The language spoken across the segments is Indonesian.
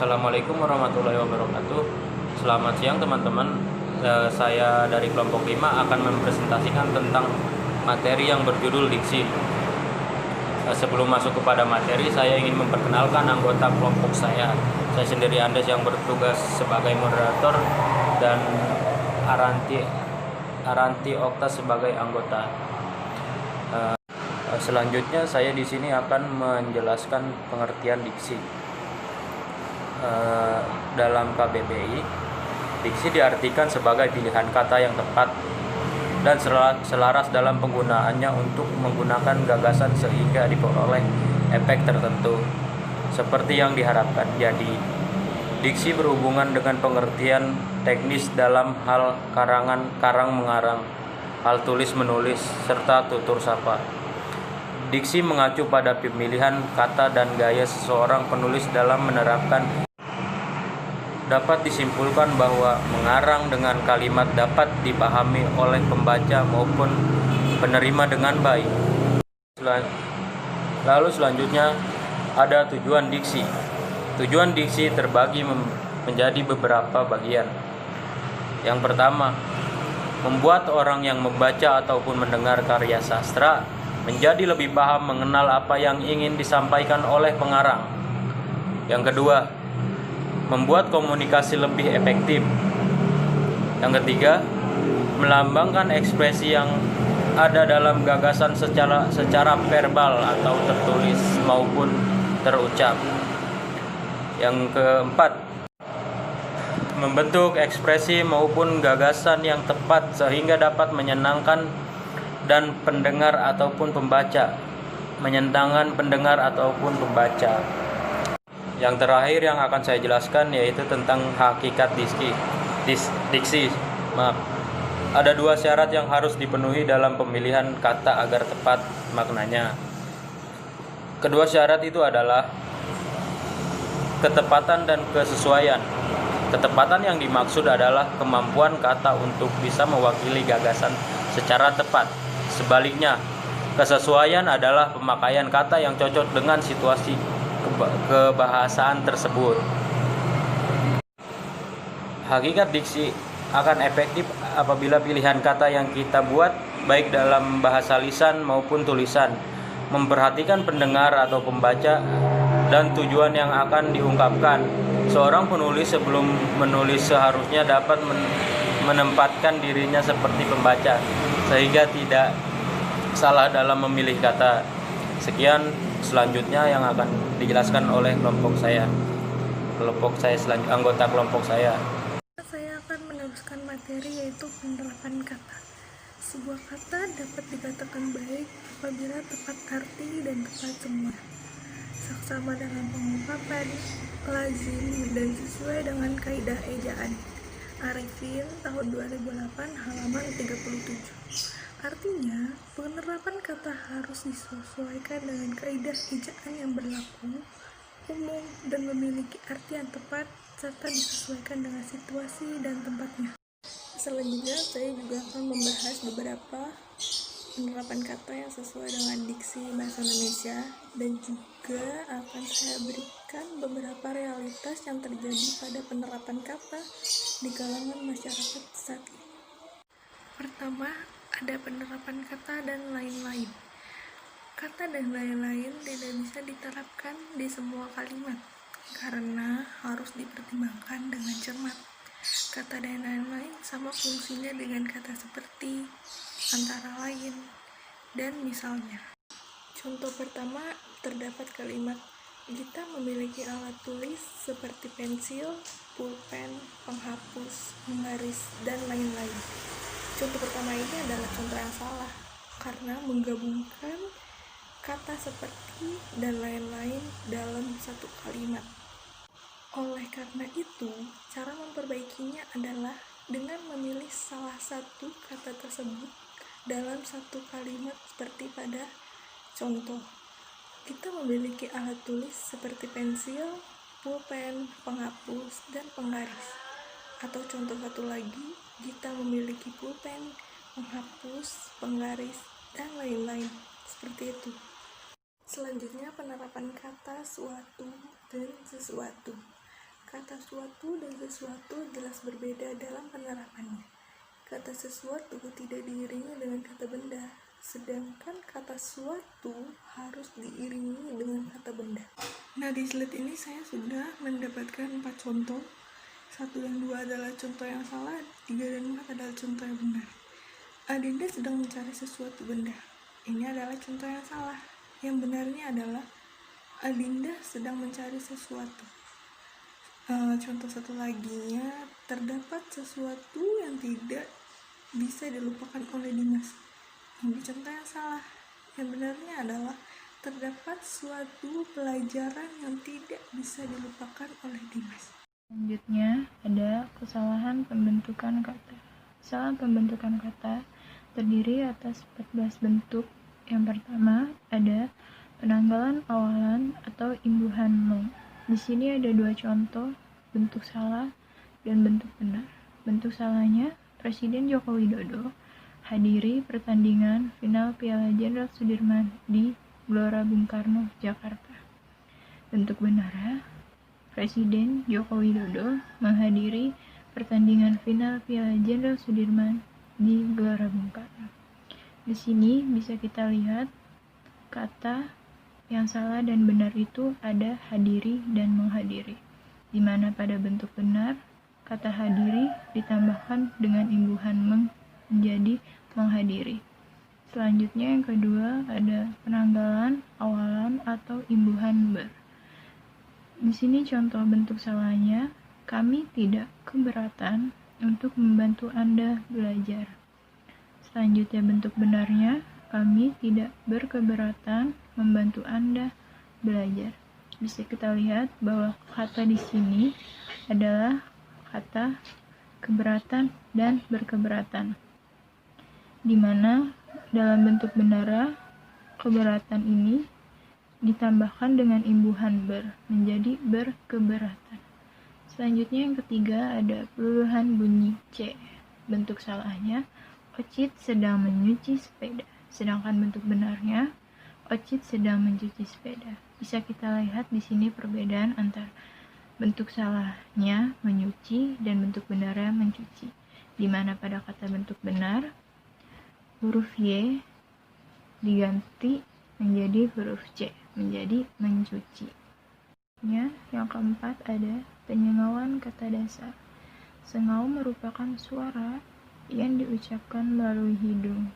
Assalamualaikum warahmatullahi wabarakatuh. Selamat siang teman-teman. Saya dari kelompok 5 akan mempresentasikan tentang materi yang berjudul diksi. Sebelum masuk kepada materi, saya ingin memperkenalkan anggota kelompok saya. Saya sendiri Andes yang bertugas sebagai moderator dan Aranti Okta sebagai anggota. Selanjutnya saya di sini akan menjelaskan pengertian diksi. Dalam KBBI, diksi diartikan sebagai pilihan kata yang tepat dan selaras dalam penggunaannya untuk menggunakan gagasan sehingga diperoleh efek tertentu seperti yang diharapkan. Jadi, diksi berhubungan dengan pengertian teknis dalam hal karang-mengarang, hal tulis-menulis, serta tutur sapa. Diksi mengacu pada pemilihan kata dan gaya seseorang penulis dalam menerapkan. Dapat disimpulkan bahwa mengarang dengan kalimat dapat dipahami oleh pembaca maupun penerima dengan baik. Lalu selanjutnya ada tujuan diksi. Tujuan diksi terbagi menjadi beberapa bagian. Yang pertama, membuat orang yang membaca ataupun mendengar karya sastra menjadi lebih paham mengenal apa yang ingin disampaikan oleh pengarang. Yang kedua, membuat komunikasi lebih efektif. Yang ketiga, melambangkan ekspresi yang ada dalam gagasan secara verbal atau tertulis maupun terucap. Yang keempat, membentuk ekspresi maupun gagasan yang tepat sehingga dapat menyenangkan dan pendengar ataupun pembaca, menyenangkan pendengar ataupun pembaca. Yang terakhir yang akan saya jelaskan yaitu tentang hakikat diksi. Ada dua syarat yang harus dipenuhi dalam pemilihan kata agar tepat maknanya. Kedua syarat itu adalah ketepatan dan kesesuaian. Ketepatan yang dimaksud adalah kemampuan kata untuk bisa mewakili gagasan secara tepat. Sebaliknya, kesesuaian adalah pemakaian kata yang cocok dengan situasi kebahasaan tersebut. Hakikat diksi akan efektif apabila pilihan kata yang kita buat, baik dalam bahasa lisan maupun tulisan, memperhatikan pendengar atau pembaca dan tujuan yang akan diungkapkan. Seorang penulis sebelum menulis seharusnya dapat menempatkan dirinya seperti pembaca, sehingga tidak salah dalam memilih kata. Sekian selanjutnya yang akan dijelaskan oleh anggota kelompok saya. Saya akan meneruskan materi yaitu penerapan kata. Sebuah kata dapat dikatakan baik apabila tepat arti dan tepat semua, saksama dalam pengungkapan, lazim dan sesuai dengan kaidah ejaan. Arifin tahun 2008 halaman 37. Artinya, penerapan kata harus disesuaikan dengan kaidah ejaan yang berlaku, umum, dan memiliki arti yang tepat, serta disesuaikan dengan situasi dan tempatnya. Selanjutnya, saya juga akan membahas beberapa penerapan kata yang sesuai dengan diksi bahasa Indonesia, dan juga akan saya berikan beberapa realitas yang terjadi pada penerapan kata di kalangan masyarakat saat ini. Pertama, ada penerapan kata dan lain-lain. Kata dan lain-lain tidak bisa diterapkan di semua kalimat karena harus dipertimbangkan dengan cermat. Kata dan lain-lain sama fungsinya dengan kata seperti, antara lain, dan misalnya. Contoh pertama, terdapat kalimat kita memiliki alat tulis seperti pensil, pulpen, penghapus, penggaris, dan lain-lain. Contoh pertama ini adalah contoh yang salah karena menggabungkan kata seperti dan lain-lain dalam satu kalimat. Oleh karena itu, cara memperbaikinya adalah dengan memilih salah satu kata tersebut dalam satu kalimat seperti pada contoh. Kita memiliki alat tulis seperti pensil, pulpen, penghapus, dan penggaris. Atau contoh satu lagi, kita memiliki pulpen, penghapus, penggaris, dan lain-lain. Seperti itu. Selanjutnya, penerapan kata suatu dan sesuatu. Kata suatu dan sesuatu jelas berbeda dalam penerapannya. Kata sesuatu tidak diiringi dengan kata benda, sedangkan kata suatu harus diiringi dengan kata benda. Nah, di slide ini saya sudah mendapatkan 4 contoh. 1 dan 2 adalah contoh yang salah, 3 dan 4 adalah contoh yang benar. Adinda sedang mencari sesuatu benda. Ini adalah contoh yang salah. Yang benarnya adalah Adinda sedang mencari sesuatu. Contoh satu lagi ya, terdapat sesuatu yang tidak bisa dilupakan oleh Dimas. Ini contoh yang salah. Yang benarnya adalah terdapat suatu pelajaran yang tidak bisa dilupakan oleh Dimas. Selanjutnya ada kesalahan pembentukan kata. Kesalahan pembentukan kata terdiri atas 14 bentuk. Yang pertama ada penanggalan awalan atau imbuhan meng. Di sini ada 2 contoh, bentuk salah dan bentuk benar. Bentuk salahnya, Presiden Joko Widodo hadiri pertandingan final Piala Jenderal Sudirman di Gelora Bung Karno, Jakarta. Bentuk benarnya, Presiden Joko Widodo menghadiri pertandingan final Piala Jenderal Sudirman di Gelora Bung Karno. Di sini bisa kita lihat kata yang salah dan benar itu ada hadiri dan menghadiri, di mana pada bentuk benar kata hadiri ditambahkan dengan imbuhan meng menjadi menghadiri. Selanjutnya yang kedua ada penanggalan awalan atau imbuhan ber. Di sini contoh bentuk salahnya, kami tidak keberatan untuk membantu Anda belajar. Selanjutnya bentuk benarnya, kami tidak berkeberatan membantu Anda belajar. Bisa kita lihat bahwa kata di sini adalah kata keberatan dan berkeberatan, di mana dalam bentuk benara keberatan ini ditambahkan dengan imbuhan ber menjadi berkeberatan. Selanjutnya yang ketiga ada peluluhan bunyi C. Bentuk salahnya, Ocit sedang menyuci sepeda. Sedangkan bentuk benarnya, Ocit sedang mencuci sepeda. Bisa kita lihat di sini perbedaan antara bentuk salahnya menyuci dan bentuk benarnya mencuci. Di mana pada kata bentuk benar, huruf Y diganti menjadi huruf C, menjadi mencuci. Yang keempat ada penyengauan kata dasar. Sengau merupakan suara yang diucapkan melalui hidung,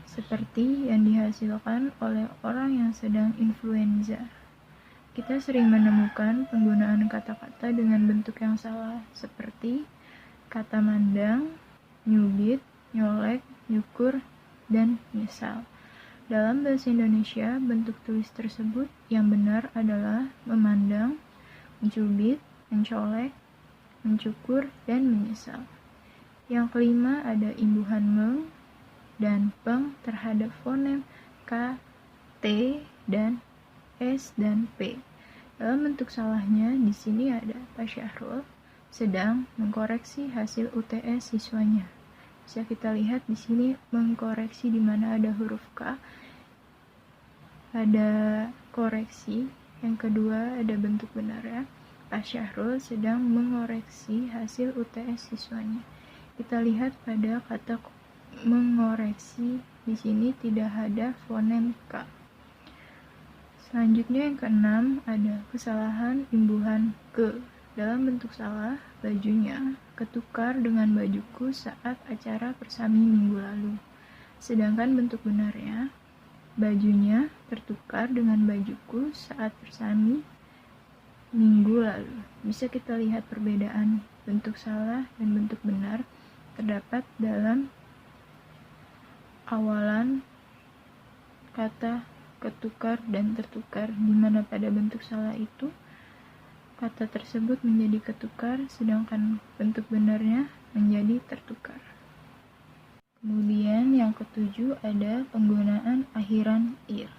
seperti yang dihasilkan oleh orang yang sedang influenza. Kita sering menemukan penggunaan kata-kata dengan bentuk yang salah, seperti kata mandang, nyubit, nyolek, nyukur, dan nyesal. Dalam bahasa Indonesia, bentuk tulis tersebut yang benar adalah memandang, mencubit, mencolek, mencukur, dan menyesal. Yang kelima ada imbuhan meng dan peng terhadap fonem K, T, dan S dan P. Dalam bentuk salahnya di sini ada Pak Syahrul sedang mengkoreksi hasil UTS siswanya. Bisa kita lihat di sini mengkoreksi di mana ada huruf K, ada koreksi. Yang kedua ada bentuk benar ya. Pak Syahrul sedang mengoreksi hasil UTS siswanya. Kita lihat pada kata mengoreksi di sini tidak ada fonem K. Selanjutnya yang keenam ada kesalahan imbuhan ke. Dalam bentuk salah, bajunya ketukar dengan bajuku saat acara persami minggu lalu. Sedangkan bentuk benarnya, bajunya tertukar dengan bajuku saat persami minggu lalu. Bisa kita lihat perbedaan bentuk salah dan bentuk benar terdapat dalam awalan kata ketukar dan tertukar, di mana pada bentuk salah itu kata tersebut menjadi ketukar, sedangkan bentuk benarnya menjadi tertukar. Kemudian yang ketujuh ada penggunaan akhiran ir.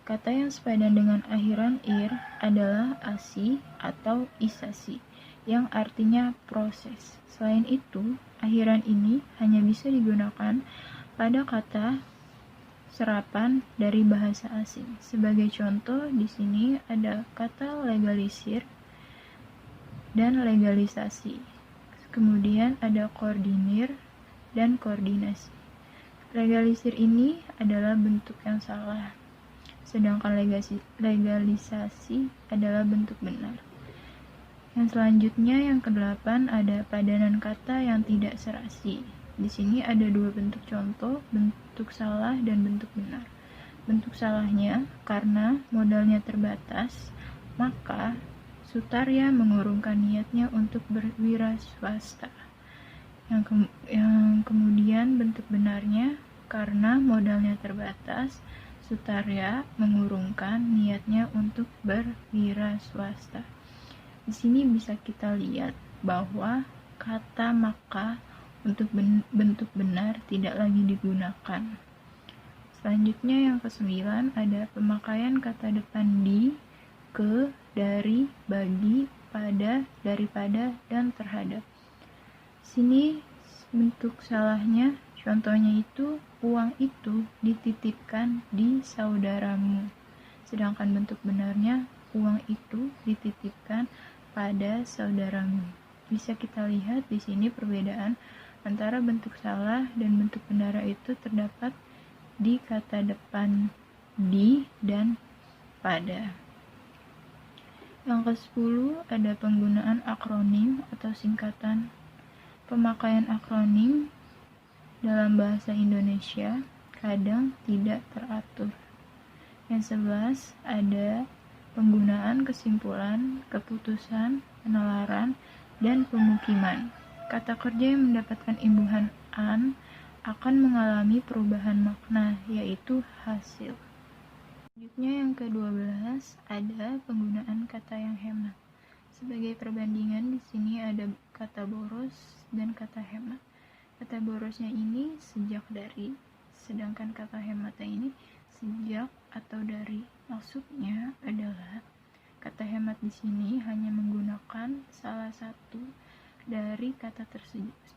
Kata yang sepadan dengan akhiran ir adalah asi atau isasi, yang artinya proses. Selain itu, akhiran ini hanya bisa digunakan pada kata serapan dari bahasa asing. Sebagai contoh, di sini ada kata legalisir dan legalisasi. Kemudian ada koordinir dan koordinasi. Legalisir ini adalah bentuk yang salah, sedangkan legalisasi adalah bentuk benar. Yang selanjutnya, yang ke-8, ada padanan kata yang tidak serasi. Di sini ada dua bentuk contoh, bentuk salah dan bentuk benar. Bentuk salahnya, karena modalnya terbatas, maka Sutarya mengurungkan niatnya untuk berwira swasta. Yang kemudian bentuk benarnya, karena modalnya terbatas, Sutarya mengurungkan niatnya untuk berwira swasta. Di sini bisa kita lihat bahwa kata maka untuk bentuk benar tidak lagi digunakan. Selanjutnya yang ke-9 ada pemakaian kata depan di, ke, dari, bagi, pada, daripada, dan terhadap. Sini bentuk salahnya, contohnya itu uang itu dititipkan di saudaramu. Sedangkan bentuk benarnya uang itu dititipkan pada saudaramu. Bisa kita lihat di sini perbedaan antara bentuk salah dan bentuk benar itu terdapat di kata depan di dan pada. Yang ke-10 ada penggunaan akronim atau singkatan. Pemakaian akronim dalam bahasa Indonesia kadang tidak teratur. Yang 11 ada penggunaan kesimpulan, keputusan, penalaran, dan pemukiman. Kata kerja yang mendapatkan imbuhan an akan mengalami perubahan makna, yaitu hasil. Selanjutnya yang ke-12 ada penggunaan kata yang hemat. Sebagai perbandingan di sini ada kata boros dan kata hemat. Kata borosnya ini sejak dari, sedangkan kata hematnya ini sejak atau dari. Maksudnya adalah kata hemat di sini hanya menggunakan salah satu dari kata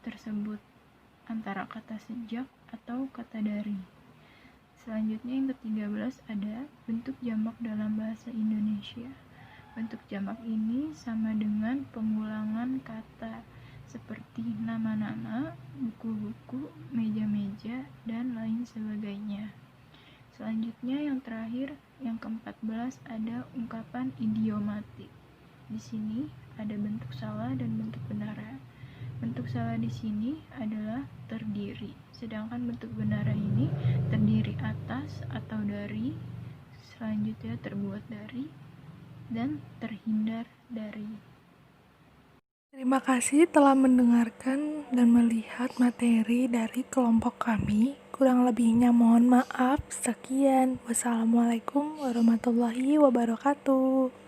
tersebut, antara kata sejak atau kata dari. Selanjutnya yang ke-13 ada bentuk jamak dalam bahasa Indonesia. Bentuk jamak ini sama dengan pengulangan kata seperti nama-nama, buku-buku, meja-meja, dan lain sebagainya. Selanjutnya yang terakhir, yang ke-14 ada ungkapan idiomatik. Di sini ada bentuk salah dan bentuk benar. Bentuk salah di sini adalah terdiri, sedangkan bentuk benar ini terdiri atas atau dari, selanjutnya terbuat dari, dan terhindar dari. Terima kasih telah mendengarkan dan melihat materi dari kelompok kami. Kurang lebihnya mohon maaf. Sekian. Wassalamualaikum warahmatullahi wabarakatuh.